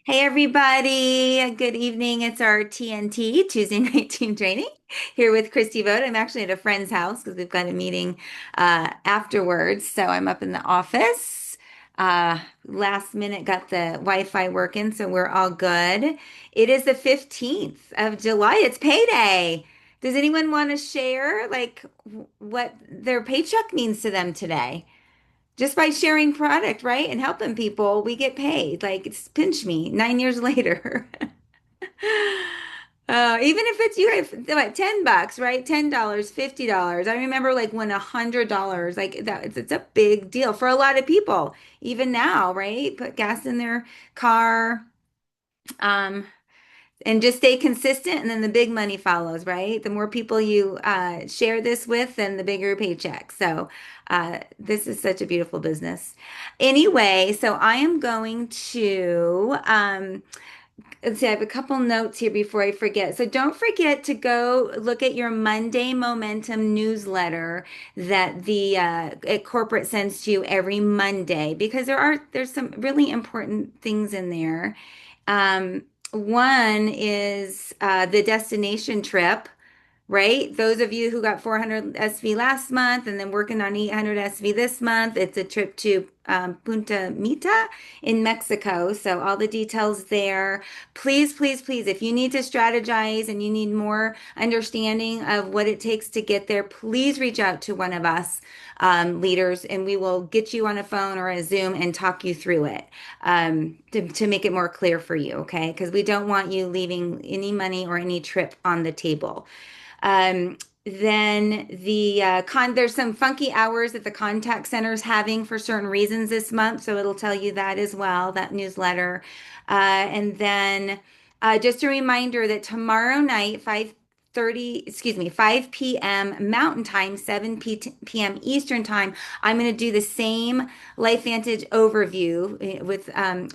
Hey everybody, good evening. It's our TNT Tuesday night team training here with Christy Vogt. I'm actually at a friend's house because we've got a meeting afterwards. So I'm up in the office. Last minute got the Wi-Fi working, so we're all good. It is the 15th of July. It's payday. Does anyone want to share what their paycheck means to them today? Just by sharing product, right? And helping people, we get paid. Like it's pinch me 9 years later. Even if it's you have what, $10, right? $10, $50. I remember like when $100, like that, it's a big deal for a lot of people, even now, right? Put gas in their car. Um, and just stay consistent and then the big money follows, right? The more people you share this with, then the bigger paycheck. So this is such a beautiful business. Anyway, so I am going to let's see, I have a couple notes here before I forget. So don't forget to go look at your Monday Momentum newsletter that the corporate sends to you every Monday because there's some really important things in there. One is the destination trip, right? Those of you who got 400 SV last month and then working on 800 SV this month, it's a trip to Punta Mita in Mexico. So all the details there. Please, please, please, if you need to strategize and you need more understanding of what it takes to get there, please reach out to one of us leaders and we will get you on a phone or a Zoom and talk you through it to make it more clear for you, okay? Because we don't want you leaving any money or any trip on the table. Then there's some funky hours that the contact center is having for certain reasons this month, so it'll tell you that as well, that newsletter. And then just a reminder that tomorrow night, 5 p.m. Mountain Time, 7 p.m. Eastern Time, I'm going to do the same LifeVantage overview with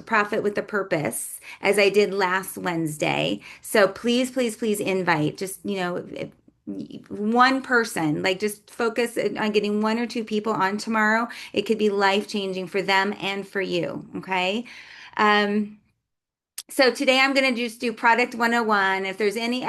Profit with a Purpose as I did last Wednesday. So please, please, please invite just, one person, like just focus on getting one or two people on tomorrow. It could be life changing for them and for you. Okay. Um, so today I'm going to just do product 101. If there's any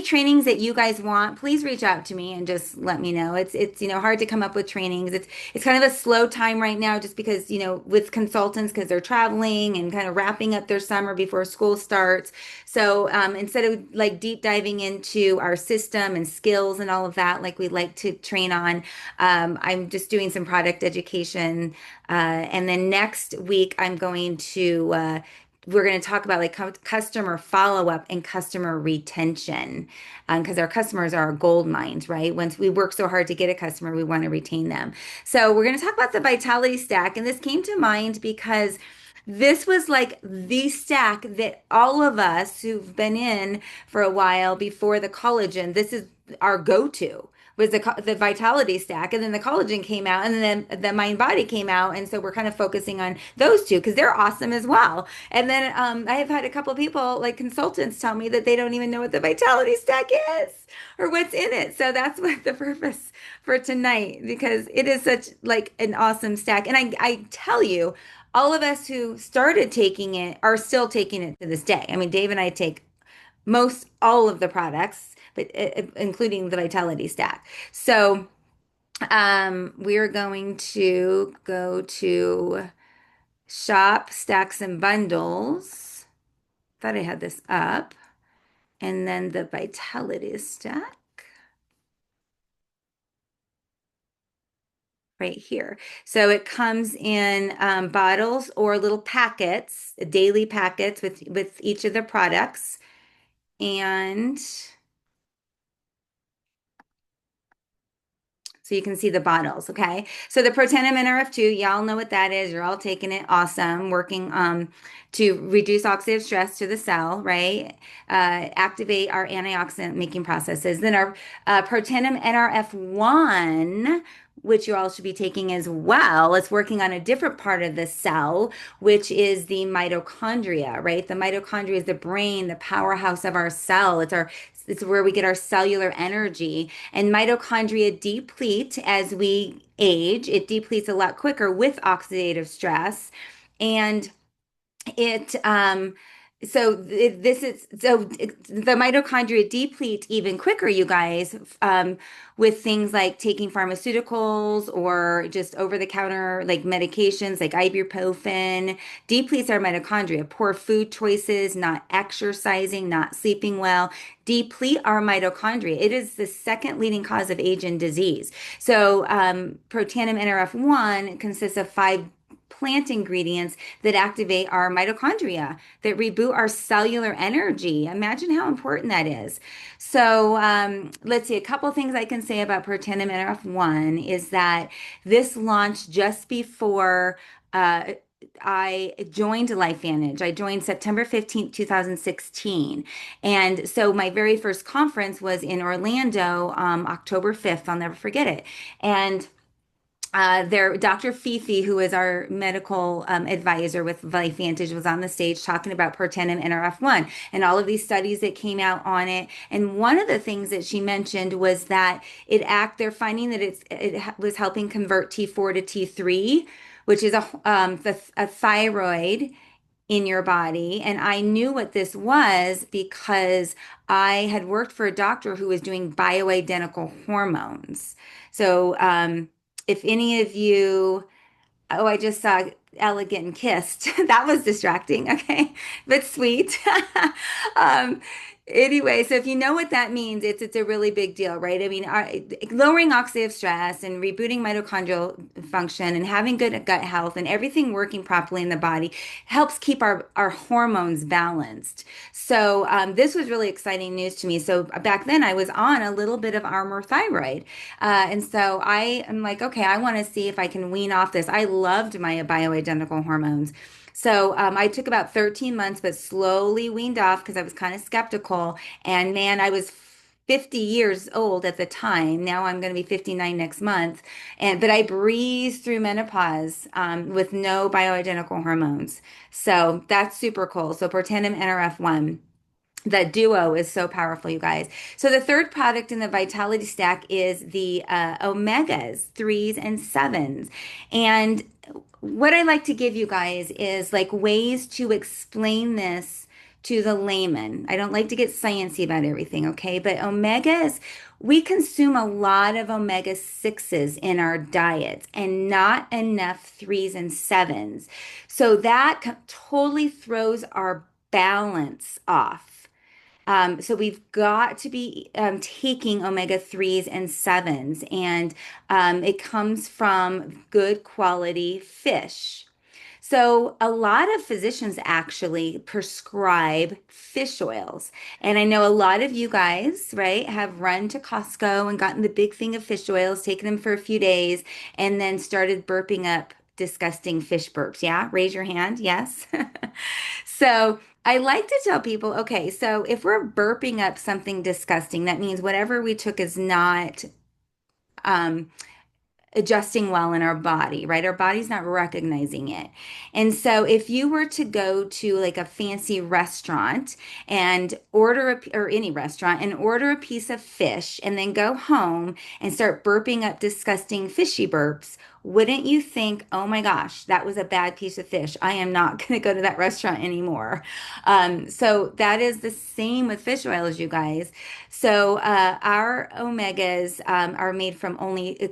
trainings that you guys want, please reach out to me and just let me know. It's hard to come up with trainings. It's kind of a slow time right now just because, with consultants because they're traveling and kind of wrapping up their summer before school starts. So instead of like deep diving into our system and skills and all of that, like we like to train on, I'm just doing some product education. And then next week I'm going to we're going to talk about like customer follow-up and customer retention because our customers are our gold mines, right? Once we work so hard to get a customer, we want to retain them. So we're going to talk about the Vitality Stack. And this came to mind because this was like the stack that all of us who've been in for a while before the collagen, this is our go-to was the Vitality Stack, and then the collagen came out, and then the Mind Body came out, and so we're kind of focusing on those two because they're awesome as well. And then I have had a couple of people, like consultants, tell me that they don't even know what the Vitality Stack is or what's in it. So that's what the purpose for tonight because it is such like an awesome stack. And I tell you, all of us who started taking it are still taking it to this day. I mean, Dave and I take most all of the products, but including the Vitality Stack. So we're going to go to shop stacks and bundles. Thought I had this up. And then the Vitality Stack right here. So it comes in bottles or little packets, daily packets with each of the products. And so you can see the bottles, okay? So the Protandim NRF2, y'all know what that is. You're all taking it. Awesome. Working to reduce oxidative stress to the cell, right? Activate our antioxidant making processes. Then our Protandim NRF1, which you all should be taking as well. It's working on a different part of the cell, which is the mitochondria, right? The mitochondria is the brain, the powerhouse of our cell. It's where we get our cellular energy. And mitochondria deplete as we age. It depletes a lot quicker with oxidative stress. And it this is the mitochondria deplete even quicker, you guys, with things like taking pharmaceuticals or just over the counter like medications like ibuprofen depletes our mitochondria. Poor food choices, not exercising, not sleeping well deplete our mitochondria. It is the second leading cause of age and disease. So Protandim NRF1 consists of five plant ingredients that activate our mitochondria, that reboot our cellular energy. Imagine how important that is. So, let's see, a couple things I can say about Protandim NRF1 is that this launched just before. I joined LifeVantage. I joined September 15th, 2016. And so my very first conference was in Orlando, October 5th. I'll never forget it. And Dr. Fifi, who is our medical advisor with LifeVantage, was on the stage talking about Protandim NRF1 and all of these studies that came out on it. And one of the things that she mentioned was that they're finding that was helping convert T4 to T3, which is a thyroid in your body. And I knew what this was because I had worked for a doctor who was doing bioidentical hormones. So, if any of you, oh, I just saw Elegant and Kissed. That was distracting, okay, but sweet. um, anyway, so if you know what that means, it's a really big deal, right? I mean, lowering oxidative stress and rebooting mitochondrial function and having good gut health and everything working properly in the body helps keep our hormones balanced. So this was really exciting news to me. So back then, I was on a little bit of Armour thyroid. And so I am like, okay, I want to see if I can wean off this. I loved my bioidentical hormones. So I took about 13 months, but slowly weaned off because I was kind of skeptical. And man, I was 50 years old at the time. Now I'm going to be 59 next month. But I breezed through menopause with no bioidentical hormones. So that's super cool. So Protandim NRF1. The duo is so powerful, you guys. So the third product in the Vitality Stack is the omegas, threes and sevens. And what I like to give you guys is like ways to explain this to the layman. I don't like to get sciencey about everything, okay? But omegas, we consume a lot of omega 6s in our diets and not enough threes and sevens. So that totally throws our balance off. So we've got to be taking omega 3s and 7s, and it comes from good quality fish. So a lot of physicians actually prescribe fish oils. And I know a lot of you guys, right, have run to Costco and gotten the big thing of fish oils, taken them for a few days, and then started burping up disgusting fish burps. Yeah, raise your hand. Yes. So I like to tell people, okay, so if we're burping up something disgusting, that means whatever we took is not um, adjusting well in our body, right? Our body's not recognizing it. And so if you were to go to like a fancy restaurant and or any restaurant and order a piece of fish and then go home and start burping up disgusting fishy burps, wouldn't you think, oh my gosh, that was a bad piece of fish. I am not going to go to that restaurant anymore. So that is the same with fish oils, you guys. So our omegas are made from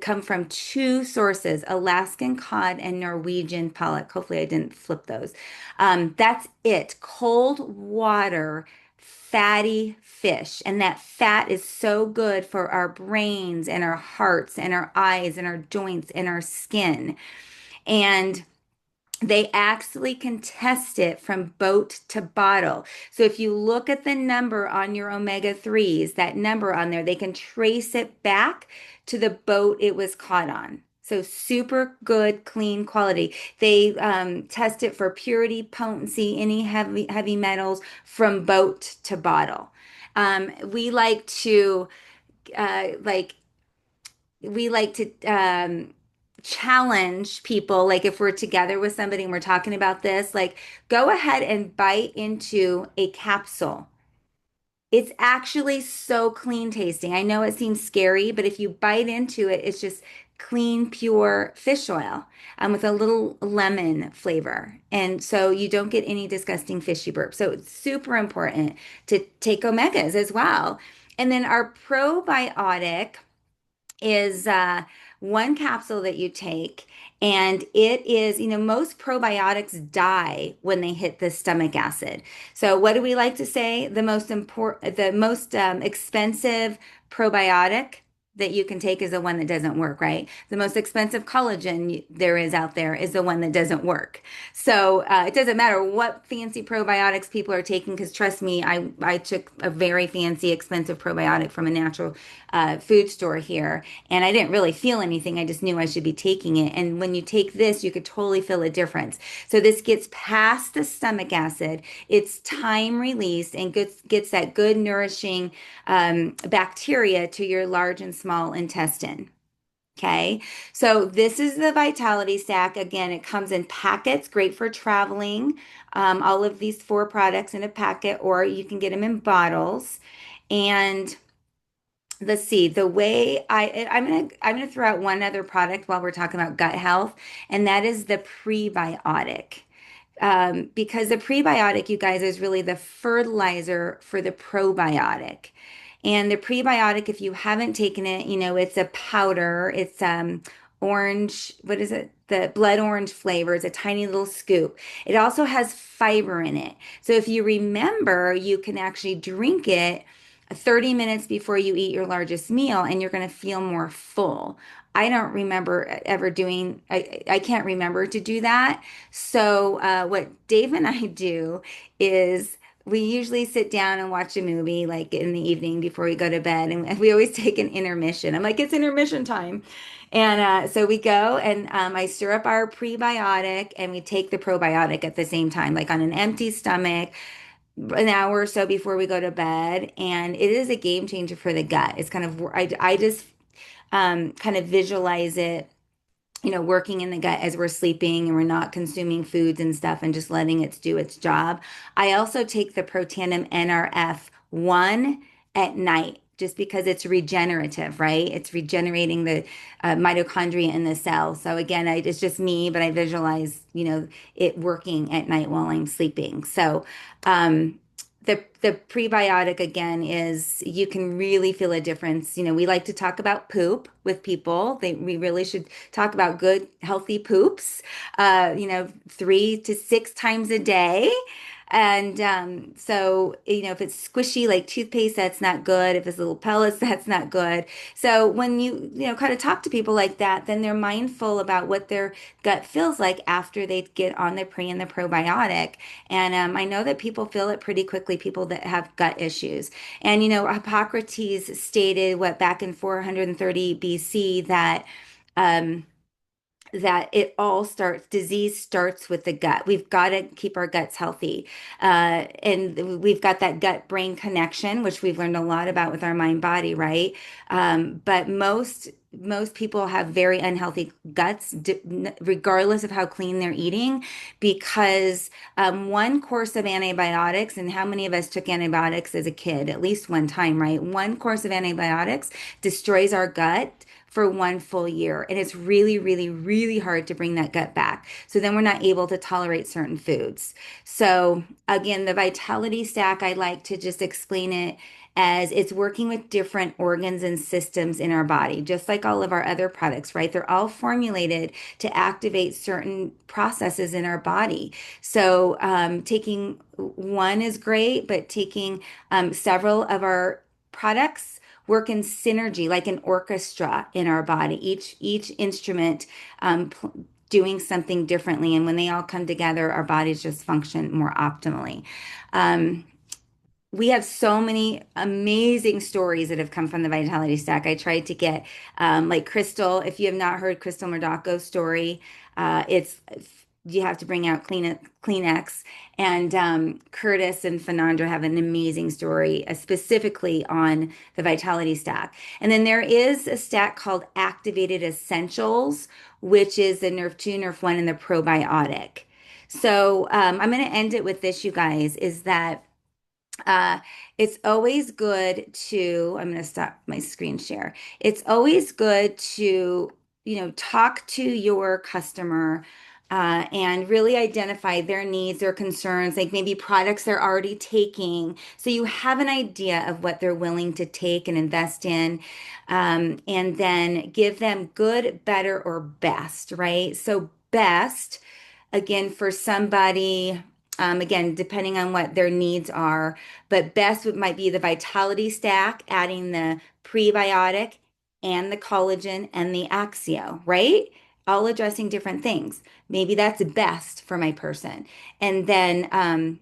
come from two sources, Alaskan cod and Norwegian pollock. Hopefully I didn't flip those. That's it. Cold water, fatty fish. And that fat is so good for our brains and our hearts and our eyes and our joints and our skin. And they actually can test it from boat to bottle. So if you look at the number on your omega 3s, that number on there, they can trace it back to the boat it was caught on. So super good, clean quality. They test it for purity, potency, any heavy metals from boat to bottle. We like to like challenge people, like if we're together with somebody and we're talking about this, like go ahead and bite into a capsule. It's actually so clean tasting. I know it seems scary, but if you bite into it, it's just clean, pure fish oil with a little lemon flavor. And so you don't get any disgusting fishy burps. So it's super important to take omegas as well. And then our probiotic is one capsule that you take, and it is, most probiotics die when they hit the stomach acid. So what do we like to say? The most expensive probiotic that you can take is the one that doesn't work, right? The most expensive collagen there is out there is the one that doesn't work. So it doesn't matter what fancy probiotics people are taking, because trust me, I took a very fancy, expensive probiotic from a natural food store here, and I didn't really feel anything. I just knew I should be taking it. And when you take this, you could totally feel a difference. So this gets past the stomach acid. It's time released and gets that good nourishing bacteria to your large and small intestine. Okay, so this is the Vitality Stack. Again, it comes in packets, great for traveling. All of these four products in a packet, or you can get them in bottles. And let's see, I'm gonna throw out one other product while we're talking about gut health, and that is the prebiotic. Because the prebiotic, you guys, is really the fertilizer for the probiotic. And the prebiotic, if you haven't taken it, it's a powder. It's orange, what is it? The blood orange flavor. It's a tiny little scoop. It also has fiber in it. So if you remember, you can actually drink it 30 minutes before you eat your largest meal, and you're going to feel more full. I don't remember ever doing, I can't remember to do that. So, what Dave and I do is we usually sit down and watch a movie like in the evening before we go to bed, and we always take an intermission. I'm like, it's intermission time. And so we go, and I stir up our prebiotic, and we take the probiotic at the same time, like on an empty stomach, an hour or so before we go to bed. And it is a game changer for the gut. It's kind of, I just kind of visualize it, working in the gut as we're sleeping and we're not consuming foods and stuff, and just letting it do its job. I also take the Protandim NRF1 at night, just because it's regenerative, right? It's regenerating the mitochondria in the cell. So again, it's just me, but I visualize, it working at night while I'm sleeping. So the prebiotic, again, is, you can really feel a difference. We like to talk about poop with people. We really should talk about good, healthy poops, 3 to 6 times a day. And so, if it's squishy like toothpaste, that's not good. If it's little pellets, that's not good. So when kind of talk to people like that, then they're mindful about what their gut feels like after they get on the pre and the probiotic. And I know that people feel it pretty quickly, people that have gut issues. And, Hippocrates stated, back in 430 BC, um, that disease starts with the gut. We've got to keep our guts healthy. And we've got that gut brain connection, which we've learned a lot about with our mind body, right? But most people have very unhealthy guts, regardless of how clean they're eating, because one course of antibiotics, and how many of us took antibiotics as a kid, at least one time, right? One course of antibiotics destroys our gut for 1 full year. And it's really, really, really hard to bring that gut back. So then we're not able to tolerate certain foods. So again, the Vitality Stack, I like to just explain it as it's working with different organs and systems in our body, just like all of our other products, right? They're all formulated to activate certain processes in our body. So taking one is great, but taking several of our products work in synergy, like an orchestra in our body, each instrument doing something differently. And when they all come together, our bodies just function more optimally. Um, we have so many amazing stories that have come from the Vitality Stack. I tried to get, like Crystal, if you have not heard Crystal Murdako's story, it's you have to bring out Kleenex. And Curtis and Fernandra have an amazing story, specifically on the Vitality Stack. And then there is a stack called Activated Essentials, which is the Nerve 2, Nerve 1, and the probiotic. So I'm going to end it with this, you guys, is that uh, it's always good to, I'm going to stop my screen share. It's always good to talk to your customer and really identify their needs, their concerns, like maybe products they're already taking. So you have an idea of what they're willing to take and invest in, and then give them good, better, or best, right? So, best, again, for somebody. Again, depending on what their needs are, but might be the Vitality Stack, adding the prebiotic and the collagen and the Axio, right? All addressing different things. Maybe that's best for my person. And then,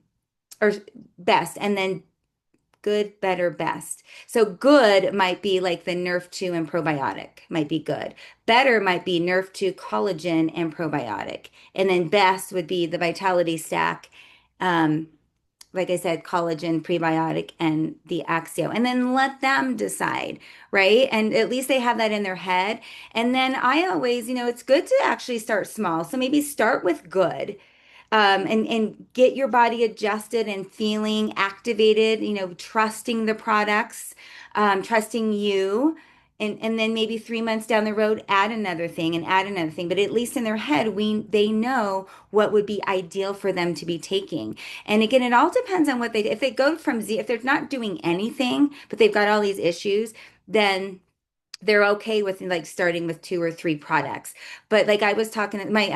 or best, and then good, better, best. So good might be like the Nerf 2 and probiotic might be good. Better might be Nerf 2 collagen and probiotic. And then best would be the Vitality Stack. Um, like I said, collagen, prebiotic, and the Axio, and then let them decide, right? And at least they have that in their head. And then I always, it's good to actually start small. So maybe start with good, and get your body adjusted and feeling activated, trusting the products, trusting you. And then maybe 3 months down the road, add another thing and add another thing. But at least in their head, they know what would be ideal for them to be taking. And again, it all depends on if they go from Z, if they're not doing anything, but they've got all these issues, then they're okay with like starting with 2 or 3 products. But like I was talking, my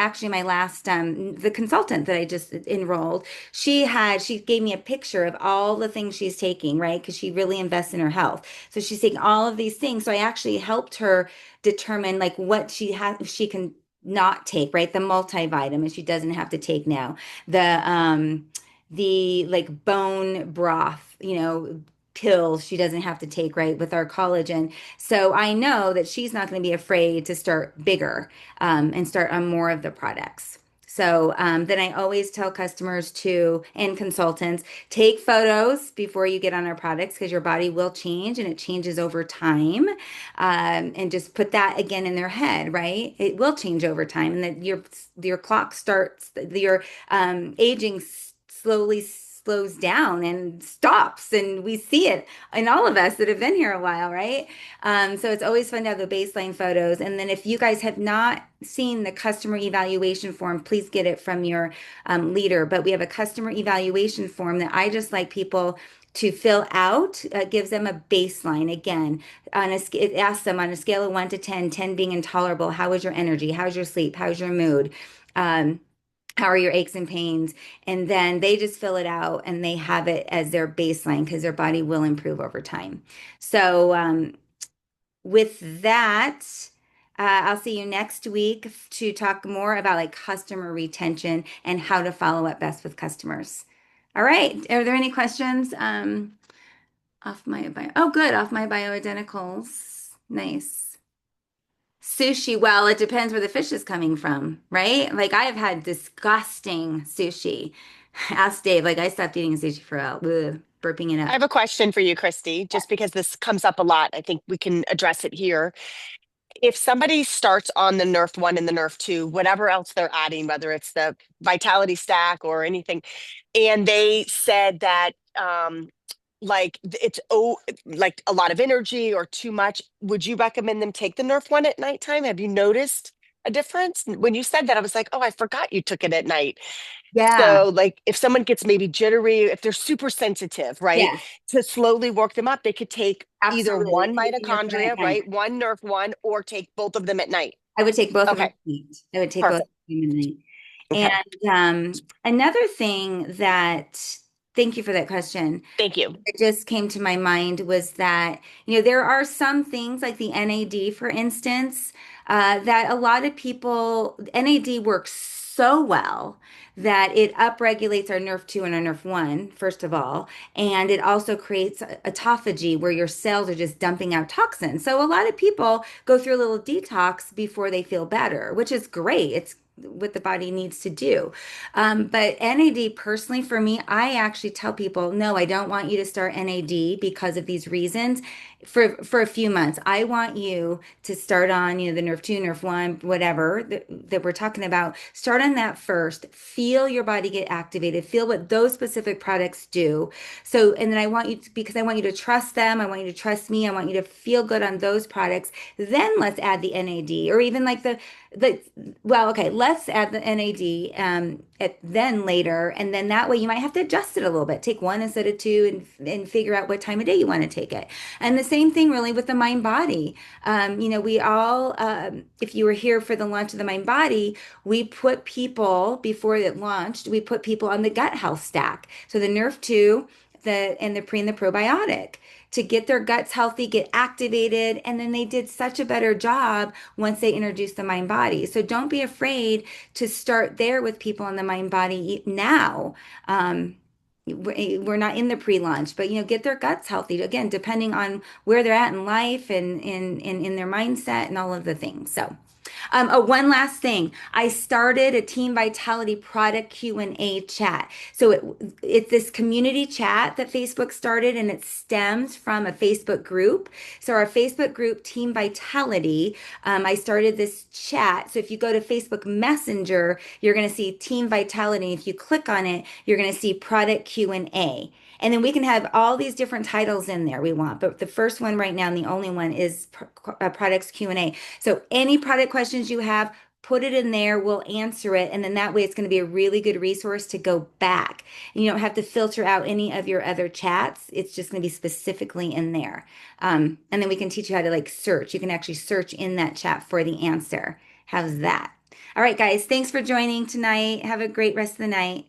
last the consultant that I just enrolled, she gave me a picture of all the things she's taking, right? Because she really invests in her health. So she's taking all of these things. So I actually helped her determine like what she can not take, right? The multivitamin she doesn't have to take now. The like bone broth, pills she doesn't have to take, right, with our collagen. So I know that she's not going to be afraid to start bigger, and start on more of the products. So then I always tell customers to and consultants, take photos before you get on our products because your body will change and it changes over time. And just put that again in their head, right? It will change over time, and that your clock starts, your aging slowly slows down and stops, and we see it in all of us that have been here a while, right? So it's always fun to have the baseline photos. And then if you guys have not seen the customer evaluation form, please get it from your leader. But we have a customer evaluation form that I just like people to fill out. Gives them a baseline. Again, it asks them on a scale of 1 to 10, 10 being intolerable, how is your energy? How's your sleep? How's your mood? Um, how are your aches and pains? And then they just fill it out and they have it as their baseline because their body will improve over time. So, with that, I'll see you next week to talk more about like customer retention and how to follow up best with customers. All right. Are there any questions? Off my bioidenticals. Nice. Sushi, well, it depends where the fish is coming from, right? Like I've had disgusting sushi. Ask Dave, like I stopped eating sushi for burping it I up. have a question for you, Christy, just because this comes up a lot. I think we can address it here. If somebody starts on the Nerf 1 and the Nerf 2, whatever else they're adding, whether it's the Vitality Stack or anything, and they said that like a lot of energy or too much, would you recommend them take the Nerf 1 at nighttime? Have you noticed a difference? When you said that, I was like, oh, I forgot you took it at night. Yeah, So, like, if someone gets maybe jittery, if they're super sensitive, right, yes, to slowly work them up, they could take either absolutely. one Take the Nerf one at mitochondria, night. right, one Nerf one, or take both of them at night. I would take both of them Okay, at night. I would take both of perfect. them at night. Okay, And another thing that, thank you for that question. thank you. It just came to my mind was that, there are some things like the NAD, for instance, that a lot of people, NAD works so well that it upregulates our nerve 2 and our nerve 1, first of all. And it also creates autophagy where your cells are just dumping out toxins. So a lot of people go through a little detox before they feel better, which is great. It's what the body needs to do. But NAD, personally, for me, I actually tell people, no, I don't want you to start NAD because of these reasons. for a few months. I want you to start on, the Nerve 2, Nerve 1, whatever that we're talking about. Start on that first. Feel your body get activated. Feel what those specific products do. So, and then because I want you to trust them. I want you to trust me. I want you to feel good on those products. Then let's add the NAD, or even like the well, okay, let's add the NAD then later, and then that way you might have to adjust it a little bit. Take one instead of two, and figure out what time of day you want to take it. And the same thing really with the Mind Body. We all, if you were here for the launch of the Mind Body, we put people before it launched. We put people on the gut health stack. So the Nerve 2, the pre and the probiotic, to get their guts healthy, get activated. And then they did such a better job once they introduced the Mind Body. So don't be afraid to start there with people on the Mind Body now. We're not in the pre-launch, but get their guts healthy again, depending on where they're at in life and in their mindset and all of the things. So oh, one last thing. I started a Team Vitality product Q&A chat. So it's this community chat that Facebook started, and it stems from a Facebook group. So our Facebook group, Team Vitality, I started this chat. So if you go to Facebook Messenger, you're going to see Team Vitality. If you click on it, you're going to see product Q&A. And then we can have all these different titles in there we want. But the first one right now and the only one is products Q&A. So any product questions you have, put it in there. We'll answer it. And then that way it's going to be a really good resource to go back. And you don't have to filter out any of your other chats. It's just going to be specifically in there. And then we can teach you how to like search. You can actually search in that chat for the answer. How's that? All right, guys. Thanks for joining tonight. Have a great rest of the night.